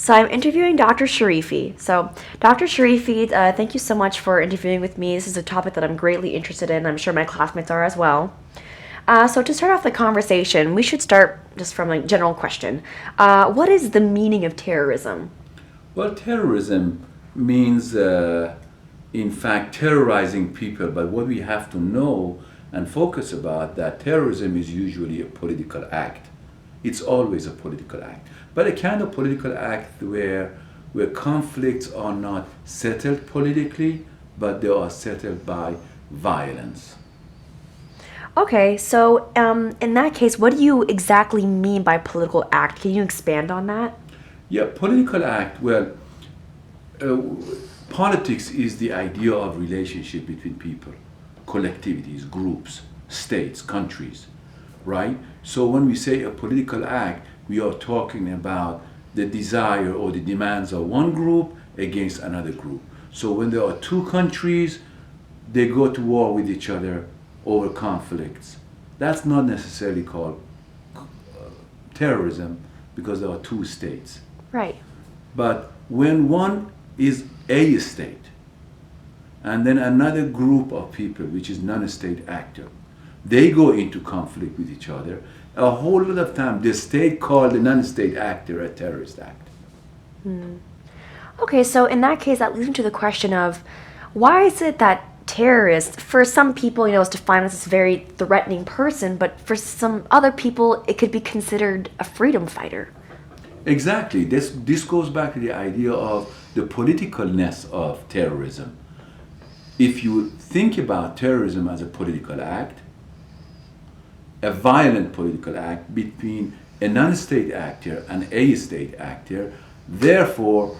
So I'm interviewing Dr. Sharifi. So, Dr. Sharifi, thank you so much for interviewing with me. This is a topic that I'm greatly interested in. I'm sure my classmates are as well. So to start off the conversation, we should start just from a general question. What is the meaning of terrorism? Well, terrorism means, in fact, terrorizing people. But what we have to know and focus about that terrorism is usually a political act. It's always a political act, but a kind of political act where conflicts are not settled politically, but they are settled by violence. Okay, so in that case, what do you exactly mean by political act? Can you expand on that? Yeah, political act. Well, uh, politics is the idea of relationship between people, collectivities, groups, states, countries, right? So when we say a political act, we are talking about the desire or the demands of one group against another group. So when there are two countries, they go to war with each other over conflicts. That's not necessarily called terrorism because there are two states. Right. But when one is a state and then another group of people, which is non-state actor, they go into conflict with each other, a whole lot of time the state called the non-state actor a terrorist act. Okay, so in that case, that leads me to the question of why is it that terrorists, for some people, is defined as this very threatening person, but for some other people, it could be considered a freedom fighter? Exactly. This goes back to the idea of the politicalness of terrorism. If you think about terrorism as a political act, a violent political act between a non-state actor and a state actor, therefore,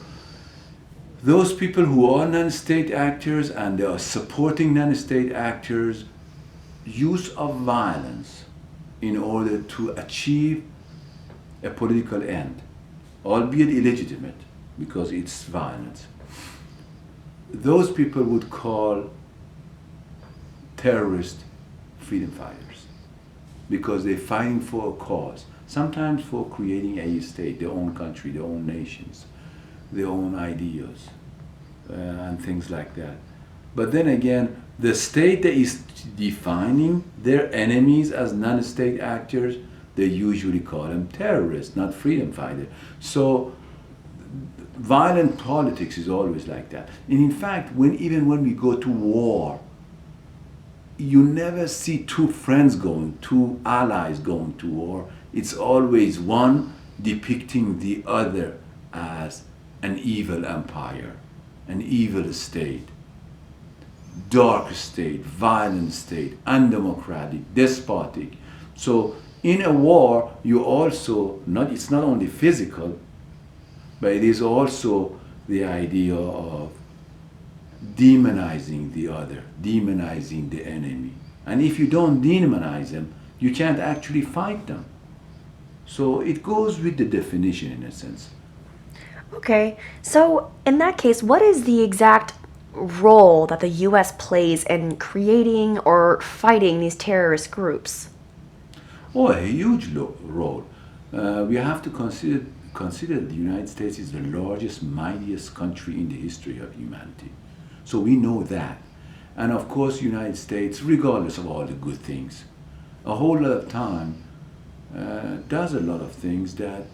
those people who are non-state actors and they are supporting non-state actors, use of violence in order to achieve a political end, albeit illegitimate, because it's violence. Those people would call terrorists freedom fighters because they're fighting for a cause, sometimes for creating a state, their own country, their own nations, their own ideas, and things like that. But then again, the state that is defining their enemies as non-state actors, they usually call them terrorists, not freedom fighters. So violent politics is always like that. And in fact, even when we go to war, you never see two allies going to war. It's always one depicting the other as an evil empire, an evil state, dark state, violent state, undemocratic, despotic. So in a war, it's not only physical, but it is also the idea of demonizing the other, demonizing the enemy. And if you don't demonize them, you can't actually fight them. So it goes with the definition in a sense. Okay, so in that case, what is the exact role that the US plays in creating or fighting these terrorist groups? Oh, a huge role. We have to consider the United States is the largest, mightiest country in the history of humanity. So we know that. And of course, United States, regardless of all the good things, a whole lot of time does a lot of things that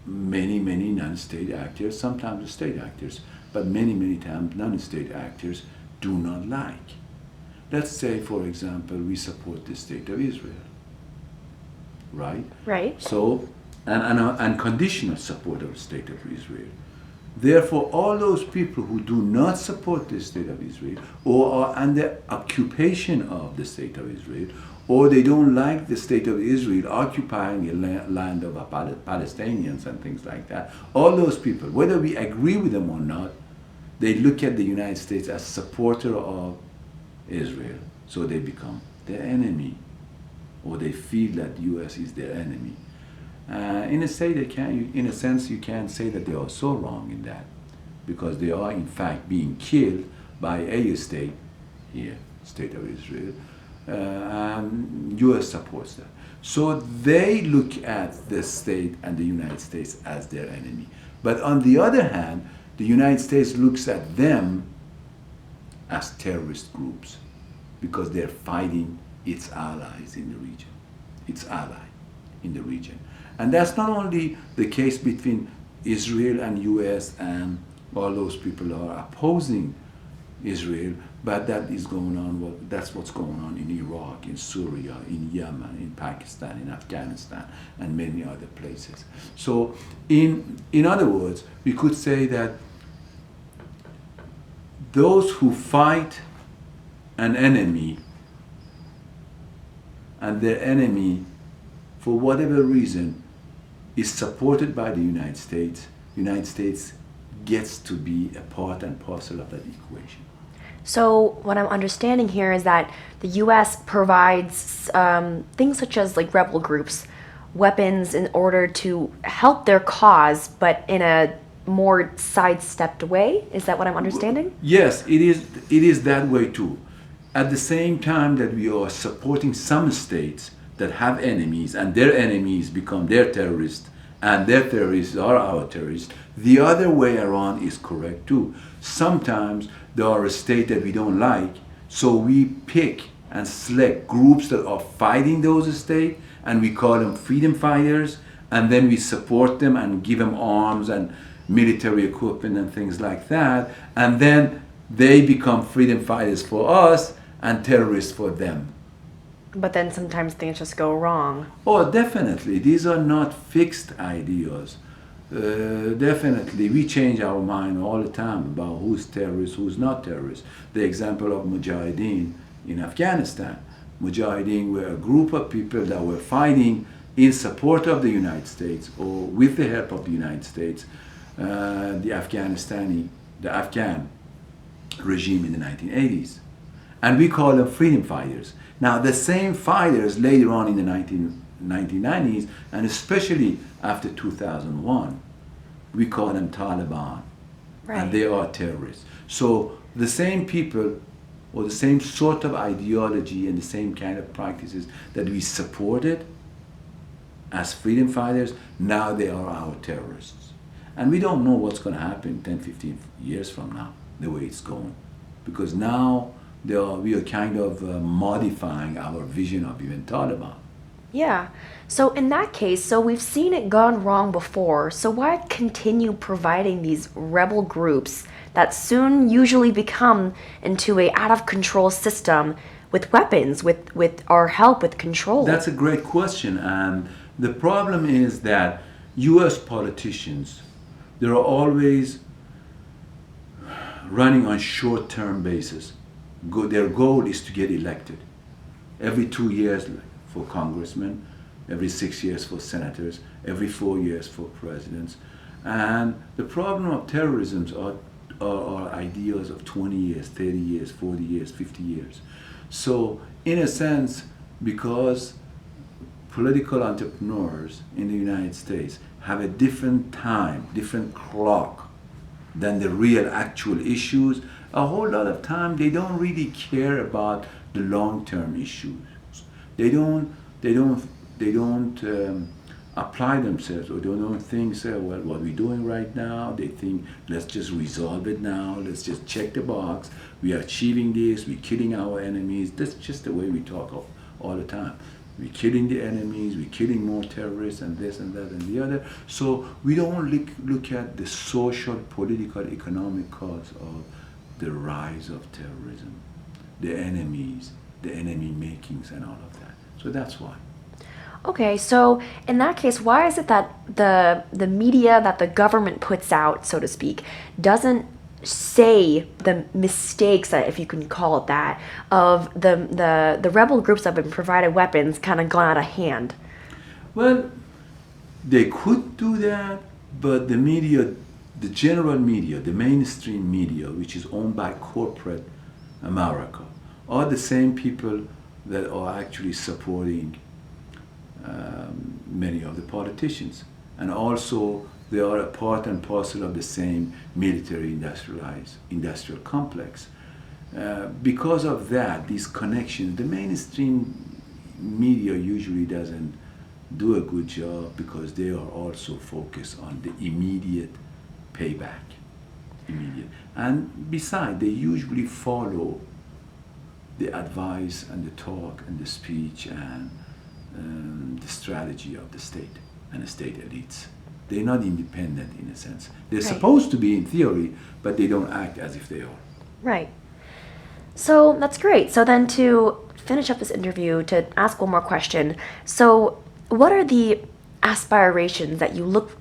many non-state actors, sometimes the state actors, but many times non-state actors do not like. Let's say, for example, we support the state of Israel, right? Right. So, and unconditional support of the state of Israel. Therefore, all those people who do not support the state of Israel or are under occupation of the state of Israel, or they don't like the state of Israel occupying a land of Palestinians and things like that, all those people, whether we agree with them or not, they look at the United States as supporter of Israel. So they become their enemy, or they feel that the U.S. is their enemy. In a sense, you can't say that they are so wrong in that, because they are in fact being killed by a state here, state of Israel, and U.S. supports that. So they look at the state and the United States as their enemy. But on the other hand, the United States looks at them as terrorist groups because they're fighting its allies in the region, its ally in the region. And that's not only the case between Israel and US and all those people are opposing Israel, but that is going on. That's what's going on in Iraq, in Syria, in Yemen, in Pakistan, in Afghanistan, and many other places. So, in other words, we could say that those who fight an enemy and their enemy, for whatever reason, is supported by the United States, United States gets to be a part and parcel of that equation. So what I'm understanding here is that the U.S. provides things such as like rebel groups, weapons in order to help their cause, but in a more sidestepped way. Is that what I'm understanding? Yes, it is. It is that way too. At the same time that we are supporting some states that have enemies, and their enemies become their terrorists, and their terrorists are our terrorists, the other way around is correct too. Sometimes there are a state that we don't like, so we pick and select groups that are fighting those states, and we call them freedom fighters, and then we support them and give them arms and military equipment and things like that, and then they become freedom fighters for us and terrorists for them. But then sometimes things just go wrong. Oh, definitely. These are not fixed ideas. Definitely, we change our mind all the time about who's terrorist, who's not terrorist. The example of Mujahideen in Afghanistan. Mujahideen were a group of people that were fighting in support of the United States or with the help of the United States, the Afghan regime in the 1980s. And we call them freedom fighters. Now, the same fighters later on in the 1990s, and especially after 2001, we call them Taliban. Right. And they are terrorists. So the same people or the same sort of ideology and the same kind of practices that we supported as freedom fighters, now they are our terrorists. And we don't know what's going to happen 10, 15 years from now, the way it's going. Because now we are kind of modifying our vision of even Taliban. Yeah. So in that case, so we've seen it gone wrong before. So why continue providing these rebel groups that soon usually become into a out of control system with weapons, with our help with control? That's a great question. And the problem is that US politicians, they're always running on short-term basis. Their goal is to get elected. Every 2 years for congressmen, every 6 years for senators, every 4 years for presidents. And the problem of terrorism are ideas of 20 years, 30 years, 40 years, 50 years. So in a sense, because political entrepreneurs in the United States have a different time, different clock than the real actual issues, a whole lot of time they don't really care about the long-term issues. They don't apply themselves, or they don't think, say, well, what we're doing right now, they think, let's just resolve it now, let's just check the box, we are achieving this, we're killing our enemies. That's just the way we talk all the time. We're killing the enemies, we're killing more terrorists, and this and that and the other. So we don't look at the social, political, economic cause of the rise of terrorism, the enemies, the enemy makings, and all of that. So that's why. Okay, so in that case, why is it that the media that the government puts out, so to speak, doesn't say the mistakes, that, if you can call it that, of the rebel groups that have been provided weapons kind of gone out of hand? Well, they could do that, but the media, the general media, the mainstream media, which is owned by corporate America, are the same people that are actually supporting many of the politicians. And also, they are a part and parcel of the same military industrial complex. Because of that, these connections, the mainstream media usually doesn't do a good job because they are also focused on the immediate payback. Immediate. And besides, they usually follow the advice and the talk and the speech and the strategy of the state and the state elites. They're not independent in a sense. They're Right. supposed to be in theory, but they don't act as if they are. Right. So that's great. So then to finish up this interview, to ask one more question. So what are the aspirations that you look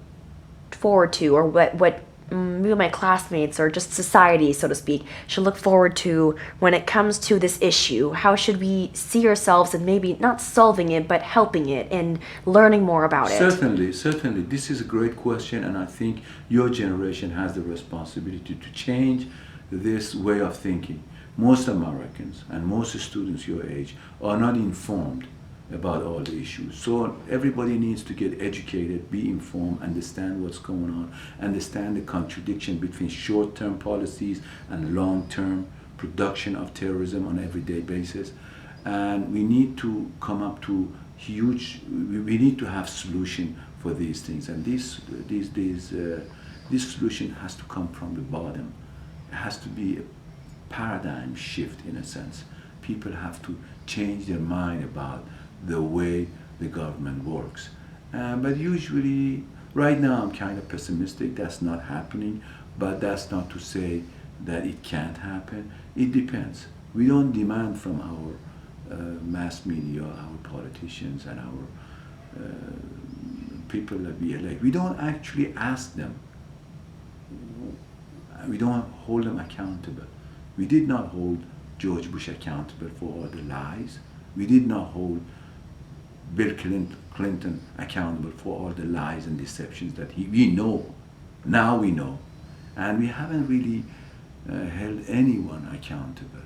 forward to, or what me and my classmates, or just society, so to speak, should look forward to when it comes to this issue? How should we see ourselves in maybe not solving it, but helping it and learning more about it? Certainly, certainly. This is a great question, and I think your generation has the responsibility to change this way of thinking. Most Americans and most students your age are not informed about all the issues. So everybody needs to get educated, be informed, understand what's going on, understand the contradiction between short-term policies and long-term production of terrorism on an everyday basis. And we need to come up to we need to have solution for these things. And this solution has to come from the bottom. It has to be a paradigm shift in a sense. People have to change their mind about the way the government works. But usually, right now, I'm kind of pessimistic. That's not happening. But that's not to say that it can't happen. It depends. We don't demand from our mass media, our politicians, and our people that we elect. We don't actually ask them. We don't hold them accountable. We did not hold George Bush accountable for all the lies. We did not hold Bill Clinton accountable for all the lies and deceptions that we know. Now we know. And we haven't really held anyone accountable.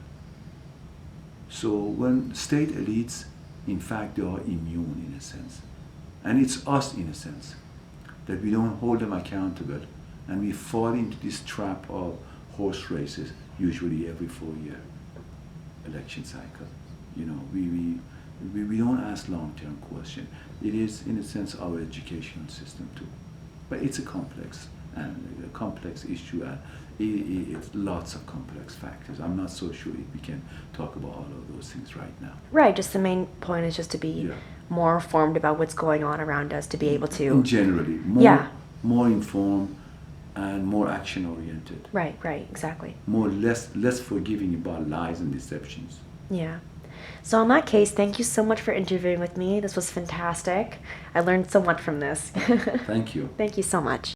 So when state elites, in fact, they are immune in a sense. And it's us, in a sense, that we don't hold them accountable, and we fall into this trap of horse races, usually every 4-year election cycle. You know, we don't ask long-term questions. It is, in a sense, our educational system too. But it's a complex issue, and it's lots of complex factors. I'm not so sure if we can talk about all of those things right now. Right, just the main point is just to be more informed about what's going on around us, to be able to... Generally, more informed and more action-oriented. Right, exactly. Less forgiving about lies and deceptions. Yeah. So in that case, thank you so much for interviewing with me. This was fantastic. I learned so much from this. Thank you. Thank you so much.